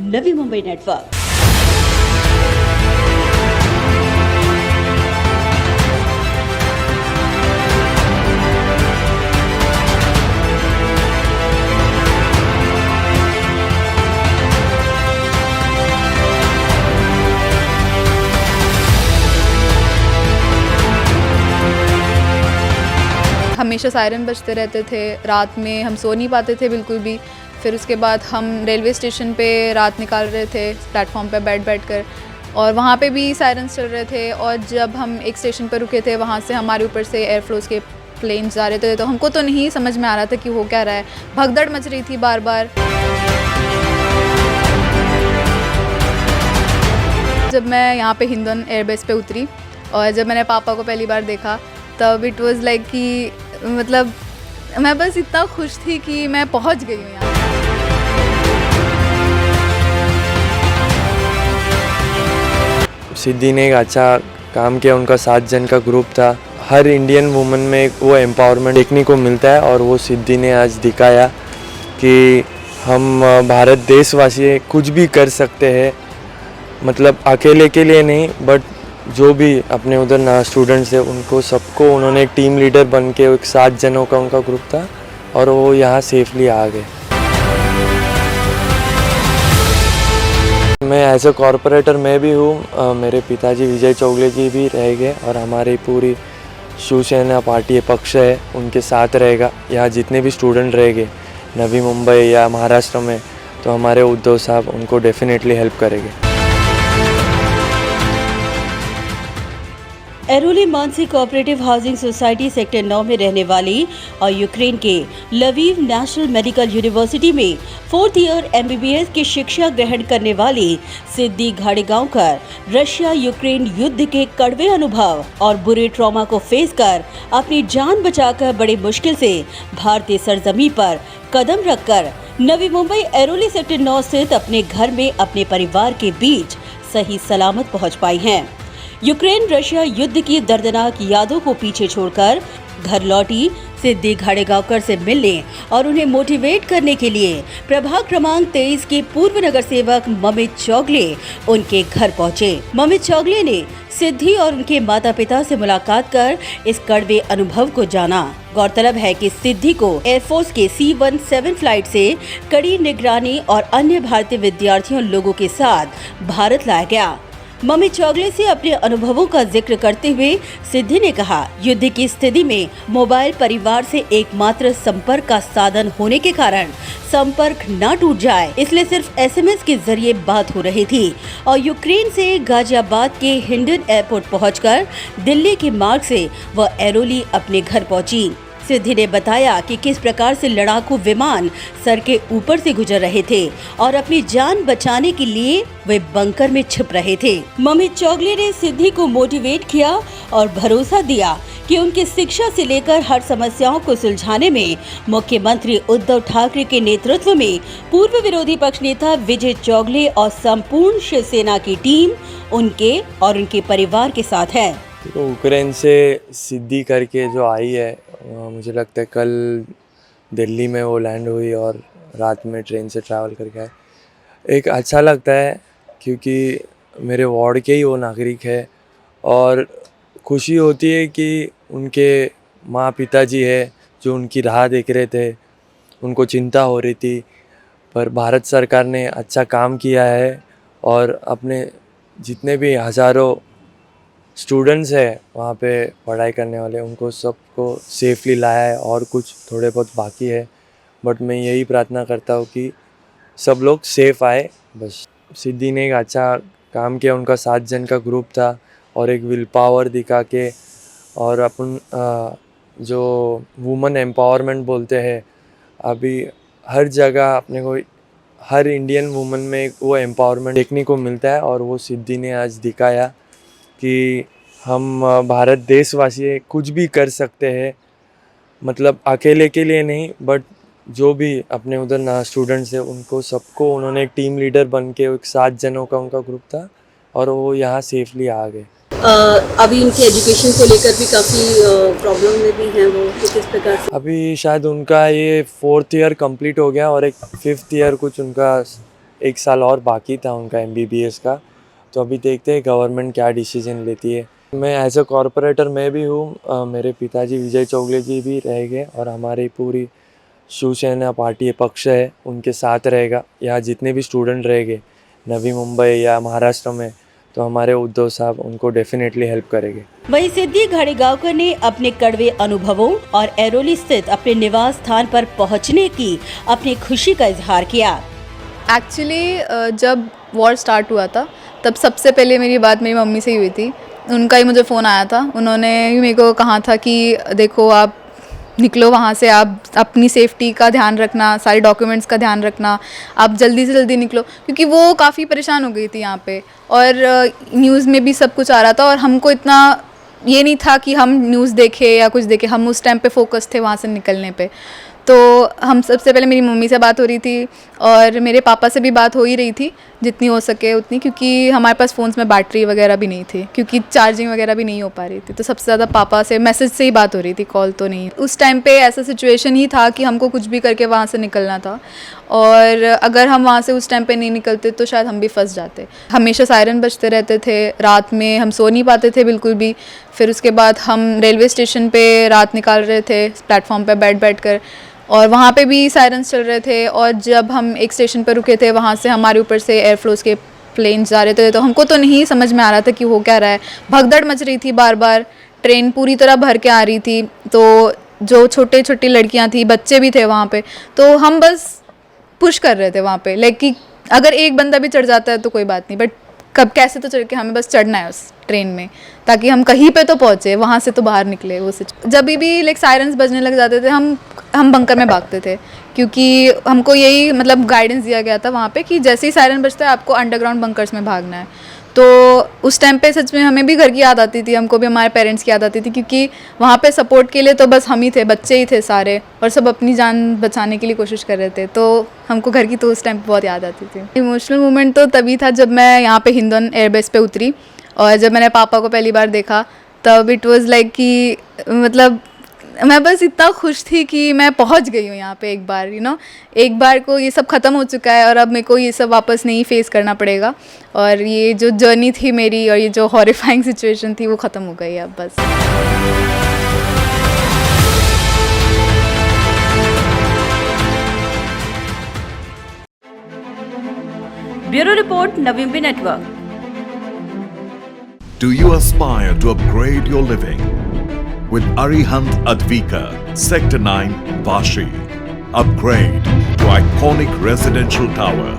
Navi Mumbai network. हमेशा siren बजते रहते थे, रात में हम सो नहीं पाते थे बिल्कुल भी। फिर उसके बाद हम रेलवे स्टेशन पे रात निकाल रहे थे प्लेटफॉर्म पे बैठ कर, और वहाँ पे भी सायरन्स चल रहे थे। और जब हम एक स्टेशन पर रुके थे, वहाँ से हमारे ऊपर से एयरफोर्स के प्लेन्स जा रहे थे, तो हमको तो नहीं समझ में आ रहा था कि हो क्या रहा है। भगदड़ मच रही थी बार बार। जब मैं यहाँ पे हिंडन एयरबेस पे उतरी और जब मैंने पापा को पहली बार देखा, तब इट वाज लाइक कि मतलब मैं बस इतना खुश थी कि मैं पहुँच गई हूँ यहाँ। सिद्धि ने एक अच्छा काम किया, उनका 7 जन का ग्रुप था। हर इंडियन वुमन में एक वो एम्पावरमेंट देखने को मिलता है, और वो सिद्धि ने आज दिखाया कि हम भारत देशवासी कुछ भी कर सकते हैं। मतलब अकेले के लिए नहीं, बट जो भी अपने उधर स्टूडेंट्स थे उनको सबको उन्होंने एक टीम लीडर बन के, एक 7 जनों का उनका ग्रुप था, और वो यहाँ सेफली आ गए। मैं एज ए कॉरपोरेटर मैं भी हूँ, मेरे पिताजी विजय चौगले जी भी रह गए, और हमारी पूरी शिवसेना पार्टी पक्ष है उनके साथ रहेगा। यहाँ जितने भी स्टूडेंट रहेंगे नवी मुंबई या महाराष्ट्र में, तो हमारे उद्धव साहब उनको डेफिनेटली हेल्प करेंगे। Airoli Mansi cooperative housing society sector 9 में रहने वाली और यूक्रेन के लवीव नेशनल मेडिकल यूनिवर्सिटी में 4th ईयर MBBS की शिक्षा ग्रहण करने वाली सिद्धि घाड़ेगांवकर रशिया यूक्रेन युद्ध के कड़वे अनुभव और बुरे ट्रॉमा को फेस कर अपनी जान बचाकर बड़ी मुश्किल से भारतीय सरजमीं पर कदम रखकर नवी मुंबई एरोली सेक्टर 9 स्थित अपने घर में अपने परिवार के बीच सही सलामत पहुंच पाई हैं। यूक्रेन रशिया युद्ध की दर्दनाक यादों को पीछे छोड़कर घर लौटी सिद्धि घाड़ेगांवकर से मिलने और उन्हें मोटिवेट करने के लिए प्रभाग क्रमांक 23 के पूर्व नगर सेवक ममित चौगले उनके घर पहुंचे। ममित चौगले ने सिद्धि और उनके माता पिता से मुलाकात कर इस कड़वे अनुभव को जाना। गौरतलब है कि सिद्धि को एयरफोर्स के C-17 फ्लाइट से कड़ी निगरानी और अन्य भारतीय विद्यार्थियों लोगों के साथ भारत लाया गया। ममित चौगले से अपने अनुभवों का जिक्र करते हुए सिद्धि ने कहा, युद्ध की स्थिति में मोबाइल परिवार से एकमात्र संपर्क का साधन होने के कारण संपर्क न टूट जाए, इसलिए सिर्फ SMS के जरिए बात हो रही थी। और यूक्रेन से गाजियाबाद के हिंडन एयरपोर्ट पहुंचकर दिल्ली के मार्ग से वह एरोली अपने घर पहुंची। सिद्धि ने बताया कि किस प्रकार से लड़ाकू विमान सर के ऊपर से गुजर रहे थे और अपनी जान बचाने के लिए वे बंकर में छिप रहे थे। ममित चौगले ने सिद्धि को मोटिवेट किया और भरोसा दिया कि उनकी शिक्षा से लेकर हर समस्याओं को सुलझाने में मुख्यमंत्री उद्धव ठाकरे के नेतृत्व में पूर्व विरोधी पक्ष नेता विजय चौगले और संपूर्ण शिवसेना की टीम उनके और उनके परिवार के साथ है। तो यूक्रेन से सिद्धि करके जो आई है, मुझे लगता है कल दिल्ली में वो लैंड हुई और रात में ट्रेन से ट्रैवल करके आए। एक अच्छा लगता है क्योंकि मेरे वार्ड के ही वो नागरिक है, और खुशी होती है कि उनके माँ पिताजी है जो उनकी राह देख रहे थे, उनको चिंता हो रही थी, पर भारत सरकार ने अच्छा काम किया है और अपने जितने भी हज़ारों स्टूडेंट्स है वहाँ पे पढ़ाई करने वाले, उनको सबको सेफली लाया है, और कुछ थोड़े बहुत बाकी है, बट मैं यही प्रार्थना करता हूँ कि सब लोग सेफ आए बस। सिद्धि ने एक अच्छा काम किया, उनका 7 जन का ग्रुप था, और एक विल पावर दिखा के, और अपन जो वुमेन एम्पावरमेंट बोलते हैं, अभी हर जगह अपने को हर इंडियन वुमन में एक वो एम्पावरमेंट देखने को मिलता है, और वो सिद्धि ने आज दिखाया कि हम भारत देशवासी कुछ भी कर सकते हैं। मतलब अकेले के लिए नहीं, बट जो भी अपने उधर स्टूडेंट्स थे उनको सबको उन्होंने एक टीम लीडर बन के, एक 7 जनों का उनका ग्रुप था, और वो यहाँ सेफली आ गए। अभी इनके एजुकेशन को लेकर भी काफ़ी प्रॉब्लम में भी हैं वो, तो किस प्रकार से? अभी शायद उनका ये 4th ईयर कंप्लीट हो गया, और एक 5th ईयर कुछ उनका 1 साल और बाकी था उनका MBBS का, तो अभी देखते हैं गवर्नमेंट क्या डिसीजन लेती है। मैं एज अ कॉरपोरेटर मैं भी हूँ, मेरे पिताजी विजय चौगले जी भी रहेंगे और हमारी पूरी शिवसेना पार्टी पक्ष है उनके साथ रहेगा। यहाँ जितने भी स्टूडेंट रहेंगे नवी मुंबई या महाराष्ट्र में, तो हमारे उद्धव साहब उनको डेफिनेटली हेल्प करेंगे। वहीं सिद्धि घाड़ीगांवकर ने अपने कड़वे अनुभवों और ऐरोली स्थित अपने निवास स्थान पर पहुंचने की अपनी खुशी का इजहार किया। एक्चुअली जब वॉर स्टार्ट हुआ था तब सबसे पहले मेरी बात मेरी मम्मी से ही हुई थी। उनका ही मुझे फ़ोन आया था, उन्होंने ही मेरे को कहा था कि देखो आप निकलो वहाँ से, आप अपनी सेफ्टी का ध्यान रखना, सारे डॉक्यूमेंट्स का ध्यान रखना, आप जल्दी से जल्दी निकलो, क्योंकि वो काफ़ी परेशान हो गई थी यहाँ पे। और न्यूज़ में भी सब कुछ आ रहा था और हमको इतना ये नहीं था कि हम न्यूज़ देखें या कुछ देखें, हम उस टाइम पे फोकस थे वहाँ से निकलने पे। तो हम सबसे पहले मेरी मम्मी से बात हो रही थी और मेरे पापा से भी बात हो ही रही थी जितनी हो सके उतनी, क्योंकि हमारे पास फ़ोन्स में बैटरी वगैरह भी नहीं थी, क्योंकि चार्जिंग वगैरह भी नहीं हो पा रही थी। तो सबसे ज़्यादा पापा से मैसेज से ही बात हो रही थी, कॉल तो नहीं। उस टाइम पे ऐसा सिचुएशन ही था कि हमको कुछ भी करके वहाँ से निकलना था, और अगर हम वहाँ से उस टाइम पे नहीं निकलते तो शायद हम भी फंस जाते। हमेशा सायरन बजते रहते थे, रात में हम सो नहीं पाते थे बिल्कुल भी। फिर उसके बाद हम रेलवे स्टेशन पे रात निकाल रहे थे प्लेटफॉर्म पे बैठ कर, और वहाँ पे भी सायरन्स चल रहे थे। और जब हम एक स्टेशन पर रुके थे, वहाँ से हमारे ऊपर से एयरफ्लोज के प्लेन जा रहे थे, तो हमको तो नहीं समझ में आ रहा था कि हो क्या रहा है। भगदड़ मच रही थी, बार बार ट्रेन पूरी तरह भर के आ रही थी। तो जो छोटे छोटी लड़कियाँ थी, बच्चे भी थे वहाँ पे, तो हम बस पुश कर रहे थे वहाँ पे, लाइक कि अगर एक बंदा भी चढ़ जाता है तो कोई बात नहीं, बट कब कैसे तो चढ़ के हमें बस चढ़ना है उस ट्रेन में, ताकि हम कहीं पे तो पहुँचे, वहाँ से तो बाहर निकले। वो जब भी लाइक सायरन्स बजने लग जाते थे, हम बंकर में भागते थे, क्योंकि हमको यही मतलब गाइडेंस दिया गया था वहाँ पे कि जैसे ही सायरन बजता है आपको अंडरग्राउंड बंकर्स में भागना है। तो उस टाइम पे सच में हमें भी घर की याद आती थी, हमको भी हमारे पेरेंट्स की याद आती थी, क्योंकि वहाँ पे सपोर्ट के लिए तो बस हम ही थे, बच्चे ही थे सारे, और सब अपनी जान बचाने के लिए कोशिश कर रहे थे। तो हमको घर की तो उस टाइम बहुत याद आती थी। इमोशनल मोमेंट तो तभी था जब मैं यहाँ पे हिंदन एयरबेस पे उतरी, और जब मैंने पापा को पहली बार देखा तब इट वाज लाइक कि मतलब मैं बस इतना खुश थी कि मैं पहुंच गई हूँ यहाँ पे एक बार, एक बार को ये सब ख़त्म हो चुका है और अब मेरे को ये सब वापस नहीं फेस करना पड़ेगा। और ये जो जर्नी थी मेरी और ये जो हॉरिफाइंग सिचुएशन थी वो ख़त्म हो गई अब बस। ब्यूरो रिपोर्ट नवीम्बी network. Do you aspire to upgrade your living? With Arihant Advika, Sector 9, Vashi. Upgrade to iconic residential tower